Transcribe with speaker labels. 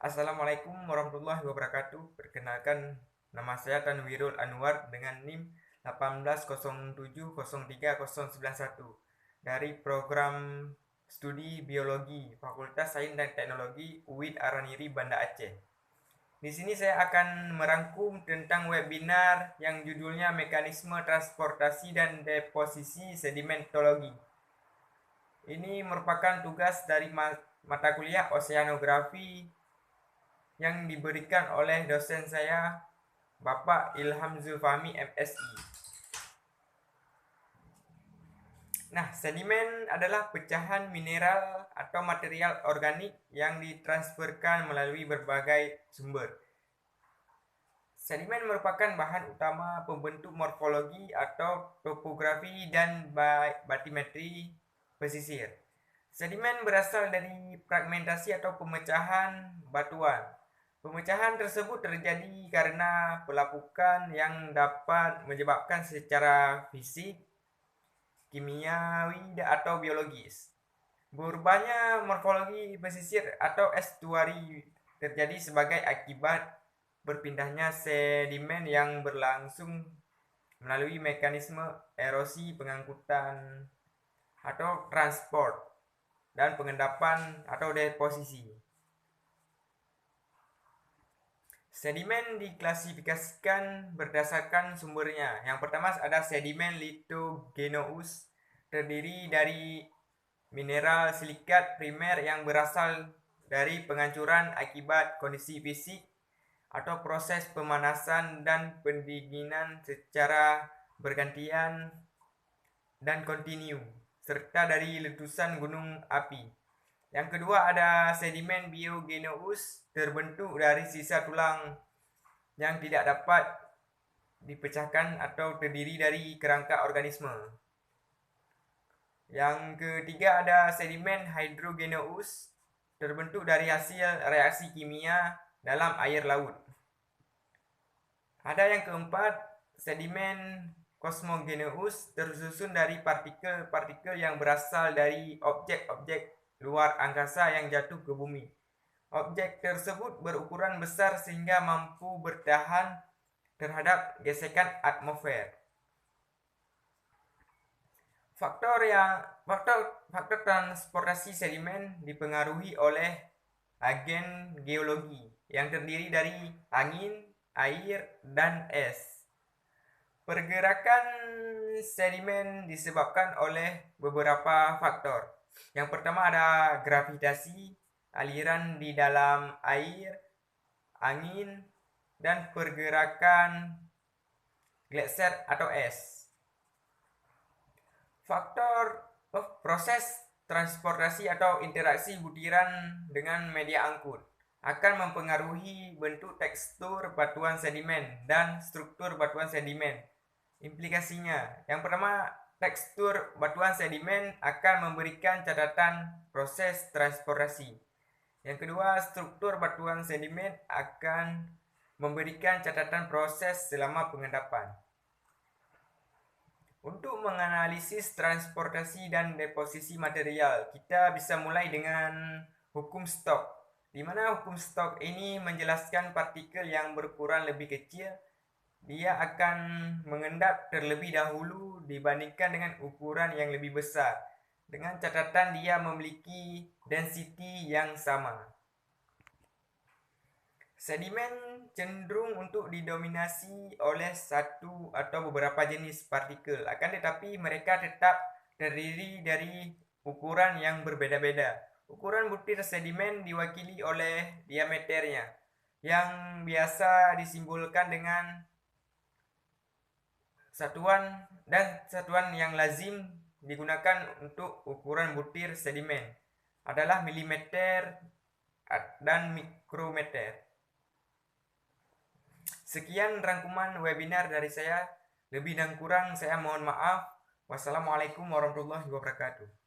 Speaker 1: Assalamualaikum warahmatullahi wabarakatuh. Perkenalkan, nama saya Tanwirul Anwar dengan NIM 18070391 dari program studi biologi Fakultas Sains dan Teknologi UIN Araniri Banda Aceh. Di sini saya akan merangkum tentang webinar yang judulnya Mekanisme Transportasi dan Deposisi Sedimentologi. Ini merupakan tugas dari mata kuliah Oseanografi yang diberikan oleh dosen saya, Bapak Ilham Zulfahmi MSI. Nah, sedimen adalah pecahan mineral atau material organik yang ditransferkan melalui berbagai sumber. Sedimen merupakan bahan utama pembentuk morfologi atau topografi dan batimetri pesisir. Sedimen berasal dari fragmentasi atau pemecahan batuan. Pemecahan tersebut terjadi karena pelapukan yang dapat menyebabkan secara fisik, kimiawi, atau biologis. Berubahnya morfologi pesisir atau estuari terjadi sebagai akibat berpindahnya sedimen yang berlangsung melalui mekanisme erosi, pengangkutan atau transport, dan pengendapan atau deposisi. Sedimen diklasifikasikan berdasarkan sumbernya. Yang pertama ada sedimen lithogenous, terdiri dari mineral silikat primer yang berasal dari penghancuran akibat kondisi fisik atau proses pemanasan dan pendinginan secara bergantian dan kontinu, serta dari letusan gunung api. Yang kedua ada sedimen biogeneous, terbentuk dari sisa tulang yang tidak dapat dipecahkan atau terdiri dari kerangka organisme. Yang ketiga ada sedimen hydrogeneous, terbentuk dari hasil reaksi kimia dalam air laut. Ada yang keempat, sedimen cosmogeneous, tersusun dari partikel-partikel yang berasal dari objek-objek luar angkasa yang jatuh ke bumi. Objek tersebut berukuran besar sehingga mampu bertahan terhadap gesekan atmosfer. Faktor transportasi sedimen dipengaruhi oleh agen geologi yang terdiri dari angin, air, dan es. Pergerakan sedimen disebabkan oleh beberapa faktor. Yang pertama ada gravitasi, aliran di dalam air, angin, dan pergerakan gletser atau es. Faktor proses transportasi atau interaksi butiran dengan media angkut akan mempengaruhi bentuk tekstur batuan sedimen dan struktur batuan sedimen. Implikasinya, yang pertama, tekstur batuan sedimen akan memberikan catatan proses transportasi. Yang kedua, struktur batuan sedimen akan memberikan catatan proses selama pengendapan. Untuk menganalisis transportasi dan deposisi material, kita bisa mulai dengan hukum Stokes, di mana hukum Stokes ini menjelaskan partikel yang berukuran lebih kecil dia akan mengendap terlebih dahulu dibandingkan dengan ukuran yang lebih besar, dengan catatan dia memiliki density yang sama. Sedimen cenderung untuk didominasi oleh satu atau beberapa jenis partikel, akan tetapi mereka tetap terdiri dari ukuran yang berbeda-beda. Ukuran butir sedimen diwakili oleh diameternya, yang biasa disimbolkan dengan satuan yang lazim digunakan untuk ukuran butir sedimen adalah milimeter dan mikrometer. Sekian rangkuman webinar dari saya. Lebih dan kurang saya mohon maaf. Wassalamualaikum warahmatullahi wabarakatuh.